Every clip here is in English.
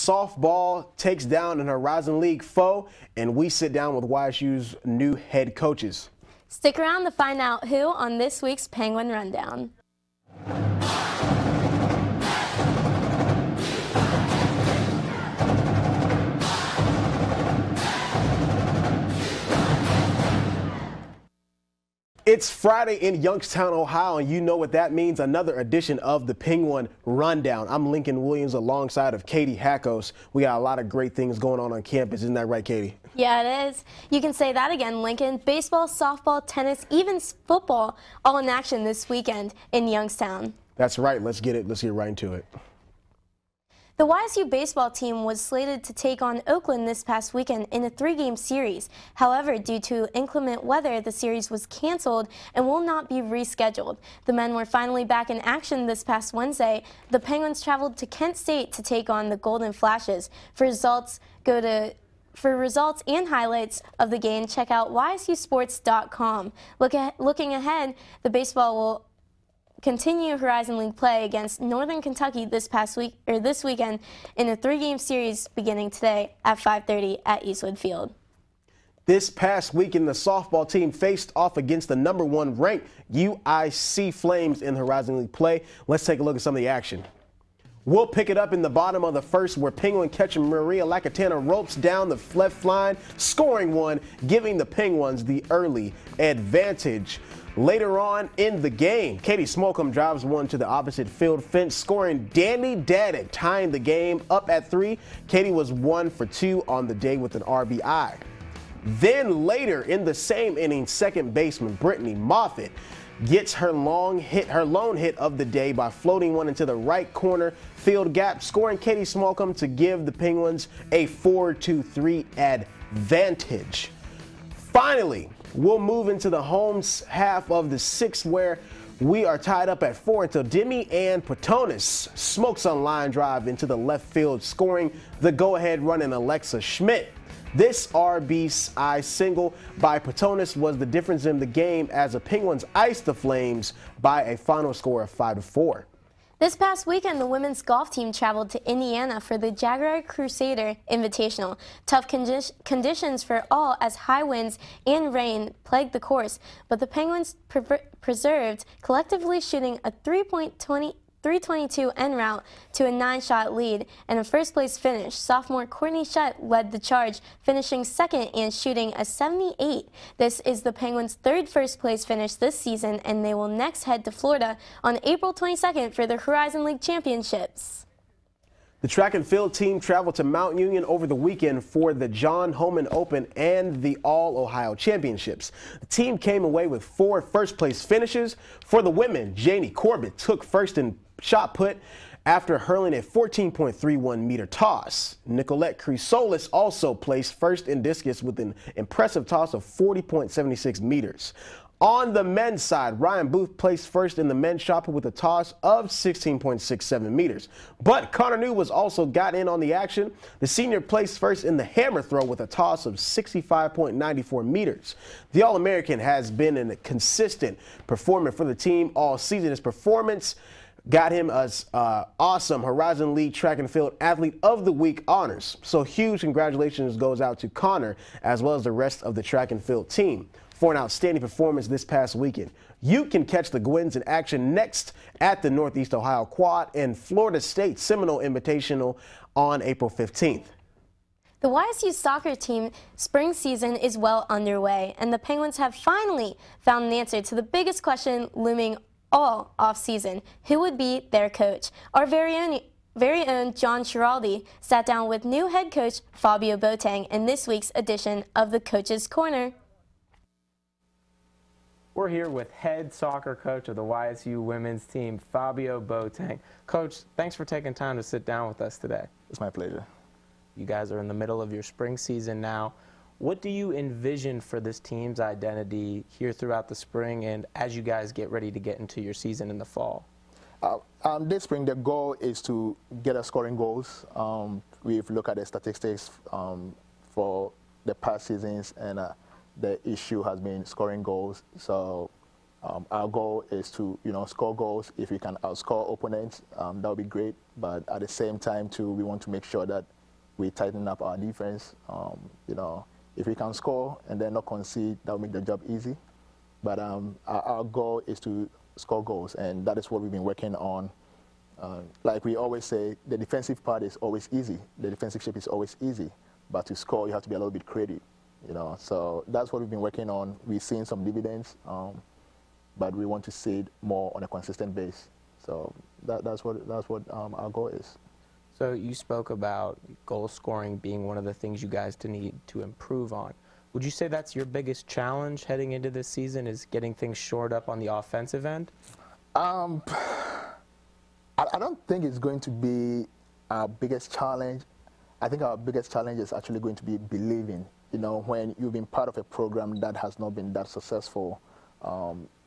softball takes down an Horizon League foe, and we sit down with YSU's new head coaches. Stick around to find out who on this week's Penguin Rundown. It's Friday in Youngstown, Ohio, and you know what that means. Another edition of the Penguin Rundown. I'm Lincoln Williams alongside of Katie Hackos. We got a lot of great things going on campus. Isn't that right, Katie? Yeah, it is. You can say that again, Lincoln. Baseball, softball, tennis, even football, all in action this weekend in Youngstown. That's right. Let's get right into it. The YSU baseball team was slated to take on Oakland this past weekend in a 3-game series. However, due to inclement weather, the series was canceled and will not be rescheduled. The men were finally back in action this past Wednesday. The Penguins traveled to Kent State to take on the Golden Flashes. For results and highlights of the game, check out YSUsports.com. Looking ahead, the baseball will continue Horizon League play against Northern Kentucky this weekend in a 3-game series beginning today at 5:30 at Eastwood Field. This past weekend, the softball team faced off against the #1 ranked UIC Flames in Horizon League play. Let's take a look at some of the action. We'll pick it up in the bottom of the first, where Penguin catcher Maria Lacatana ropes down the left line, scoring one, giving the Penguins the early advantage. Later on in the game, Katie Smolcomb drives one to the opposite field fence, scoring Danny Daddick, tying the game up at 3. Katie was 1 for 2 on the day with an RBI. Then later in the same inning, second baseman Brittany Moffitt gets her lone hit of the day by floating one into the right corner field gap, scoring Katie Smolcomb to give the Penguins a 4-3 advantage. Finally, we'll move into the home half of the 6th, where we are tied up at 4 until DEMI and PATONIS smokes a line drive into the left field, scoring the go-ahead run in Alexa Schmidt. This RBI single by PATONIS was the difference in the game as the Penguins iced the Flames by a final score of 5-4. This past weekend, the women's golf team traveled to Indiana for the Jaguar Crusader Invitational. Tough conditions for all, as high winds and rain plagued the course, but the Penguins preserved, collectively shooting a 322 en route to a 9-shot lead and a first-place finish. Sophomore Courtney Shutt led the charge, finishing second and shooting a 78. This is the Penguins' 3rd first-place finish this season, and they will next head to Florida on April 22nd for the Horizon League Championships. The track and field team traveled to Mount Union over the weekend for the John HOMON Open and the All-Ohio Championships. The team came away with 4 first-place finishes. For the women, Janie Corbett took first in shot put after hurling a 14.31-meter toss. Nicolette Chrysolis also placed first in discus with an impressive toss of 40.76 meters. On the men's side, Ryan Booth placed first in the men's shot put with a toss of 16.67 meters. But Connor New was also got in on the action. The senior placed first in the hammer throw with a toss of 65.94 meters. The All-American has been a consistent performer for the team all season. His performance got him as awesome Horizon League Track and Field Athlete of the Week honors. So huge congratulations goes out to Connor as well as the rest of the track and field team for an outstanding performance this past weekend. You can catch the Gwins in action next at the Northeast Ohio Quad and Florida State Seminole Invitational on April 15th. The YSU soccer team spring season is well underway, and the Penguins have finally found an answer to the biggest question looming all off-season: who would be their coach? Our very own John Schiraldi sat down with new head coach Fabio Boateng in this week's edition of the Coach's Corner. We're here with head soccer coach of the YSU women's team, Fabio Boateng. Coach, thanks for taking time to sit down with us today. It's my pleasure. You guys are in the middle of your spring season now. What do you envision for this team's identity here throughout the spring and as you guys get ready to get into your season in the fall? This spring, the goal is to get us scoring goals. We've looked at the statistics for the past seasons, and the issue has been scoring goals. So Our goal is to, score goals. If we can outscore opponents, that would be great. But at the same time, too, we want to make sure that we tighten up our defense. If we can score and then not concede, that will make the job easy. But our goal is to score goals, and that is what we've been working on. Like we always say, the defensive part is always easy. The defensive shape is always easy. But to score, you have to be a little bit creative. So that's what we've been working on. We've seen some dividends. But we want to see it more on a consistent base. So that's what our goal is. So you spoke about goal scoring being one of the things you guys need to improve on. Would you say that's your biggest challenge heading into this season, is getting things shored up on the offensive end? I don't think it's going to be our biggest challenge. I think our biggest challenge is actually going to be believing. When you've been part of a program that has not been that successful,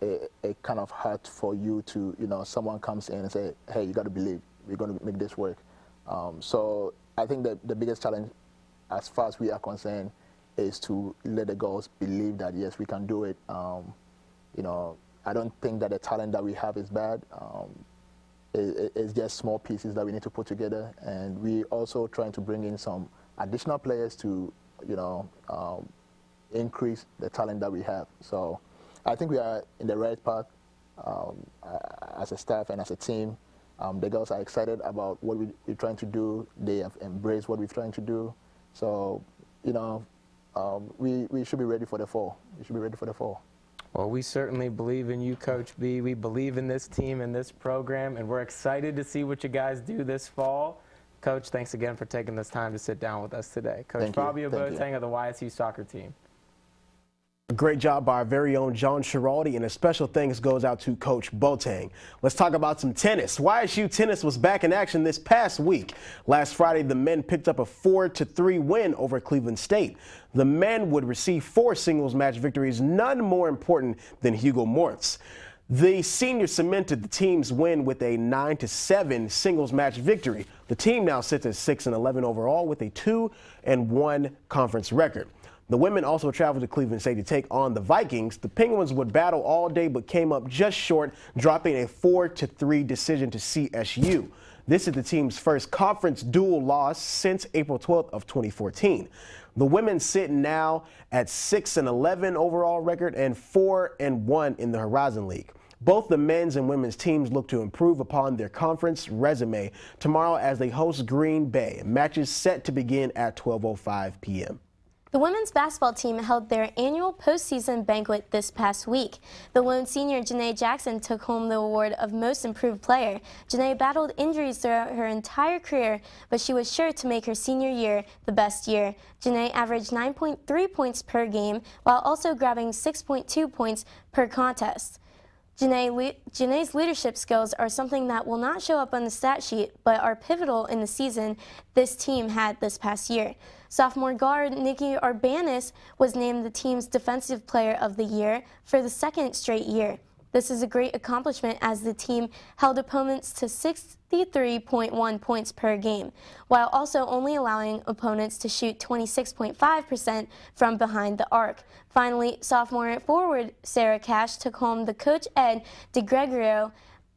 it kind of hard for you to, someone comes in and say, hey, you got to believe, we're going to make this work. So I think that the biggest challenge, as far as we are concerned, is to let the girls believe that, yes, we can do it. I don't think that the talent that we have is bad. It's just small pieces that we need to put together. And we also trying to bring in some additional players to, increase the talent that we have. So I think we are in the right path as a staff and as a team. The girls are excited about what we're trying to do. They have embraced what we're trying to do. So, we should be ready for the fall. We should be ready for the fall. Well, we certainly believe in you, Coach B. We believe in this team and this program, and we're excited to see what you guys do this fall. Coach, thanks again for taking this time to sit down with us today. Coach Fabio Boateng of the YSU soccer team. Great job by our very own John Schiraldi, and a special thanks goes out to Coach Boateng. Let's talk about some tennis. YSU tennis was back in action this past week. Last Friday, the men picked up a 4-3 win over Cleveland State. The men would receive 4 singles match victories, none more important than Hugo Mortz. The senior cemented the team's win with a 9-7 singles match victory. The team now sits at 6-11 overall with a 2-1 conference record. The women also traveled to Cleveland State to take on the Vikings. The Penguins would battle all day but came up just short, dropping a 4-3 decision to CSU. This is the team's first conference dual loss since April 12th of 2014. The women sit now at 6-11 overall record and 4-1 in the Horizon League. Both the men's and women's teams look to improve upon their conference resume tomorrow as they host Green Bay. Matches set to begin at 12:05 p.m. The women's basketball team held their annual postseason banquet this past week. The lone senior Janae Jackson took home the award of Most Improved Player. Janae battled injuries throughout her entire career, but she was sure to make her senior year the best year. Janae averaged 9.3 points per game, while also grabbing 6.2 points per contest. Janae's leadership skills are something that will not show up on the stat sheet, but are pivotal in the season this team had this past year. Sophomore guard Nikki Arbanis was named the team's Defensive Player of the Year for the 2nd straight year. This is a great accomplishment as the team held opponents to 63.1 points per game, while also only allowing opponents to shoot 26.5% from behind the arc. Finally, sophomore forward Sarah Cash took home the Coach Ed DeGregorio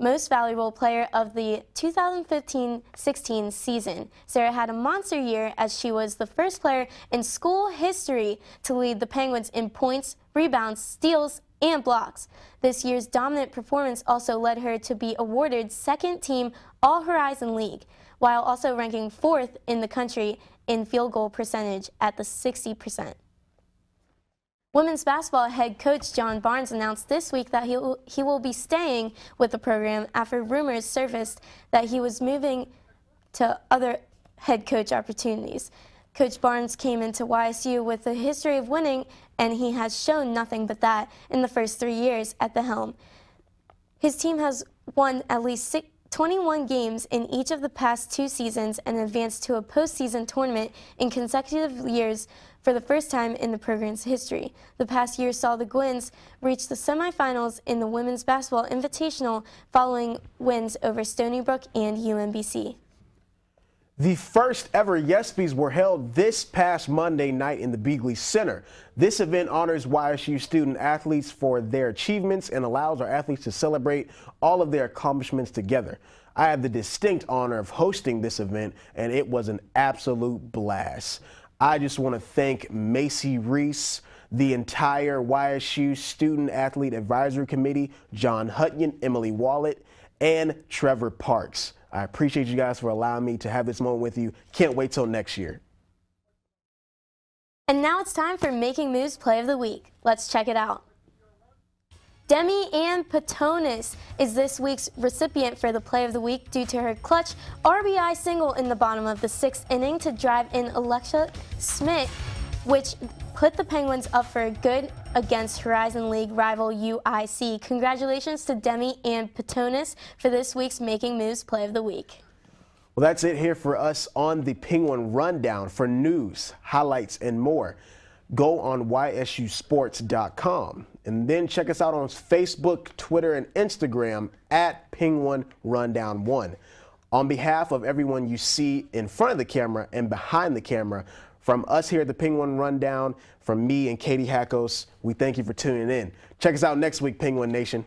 Most Valuable Player of the 2015-16 season. Sarah had a monster year as she was the first player in school history to lead the Penguins in points, rebounds, steals, and blocks. This year's dominant performance also led her to be awarded 2nd team All-Horizon League, while also ranking 4th in the country in field goal percentage at the 60%. Women's basketball head coach John Barnes announced this week that he will be staying with the program after rumors surfaced that he was moving to other head coach opportunities. Coach Barnes came into YSU with a history of winning, and he has shown nothing but that in the first 3 years at the helm. His team has won at least 21 games in each of the past 2 seasons and advanced to a postseason tournament in consecutive years for the first time in the program's history. The past year saw the Gwins reach the semifinals in the Women's Basketball Invitational following wins over Stony Brook and UMBC. The first ever YESPYs were held this past Monday night in the Beagley Center. This event honors YSU student athletes for their achievements and allows our athletes to celebrate all of their accomplishments together. I had the distinct honor of hosting this event, and it was an absolute blast. I just want to thank Macy Reese, the entire YSU Student Athlete Advisory Committee, John Hutton, Emily Wallet, and Trevor Parks. I appreciate you guys for allowing me to have this moment with you. Can't wait till next year. And now it's time for Making Moves Play of the Week. Let's check it out. DEMI and PATONIS is this week's recipient for the Play of the Week due to her clutch RBI single in the bottom of the 6th inning to drive in Alexa Smith, which put the Penguins up for a good against Horizon League rival UIC. Congratulations to DEMI and PATONIS for this week's Making Moves Play of the Week. Well, that's it here for us on the Penguin Rundown. For news, highlights, and more, go on YSUsports.com. And then check us out on Facebook, Twitter, and Instagram at Penguin Rundown 1. On behalf of everyone you see in front of the camera and behind the camera, from us here at the Penguin Rundown, from me and Katie Hackos, we thank you for tuning in. Check us out next week, Penguin Nation.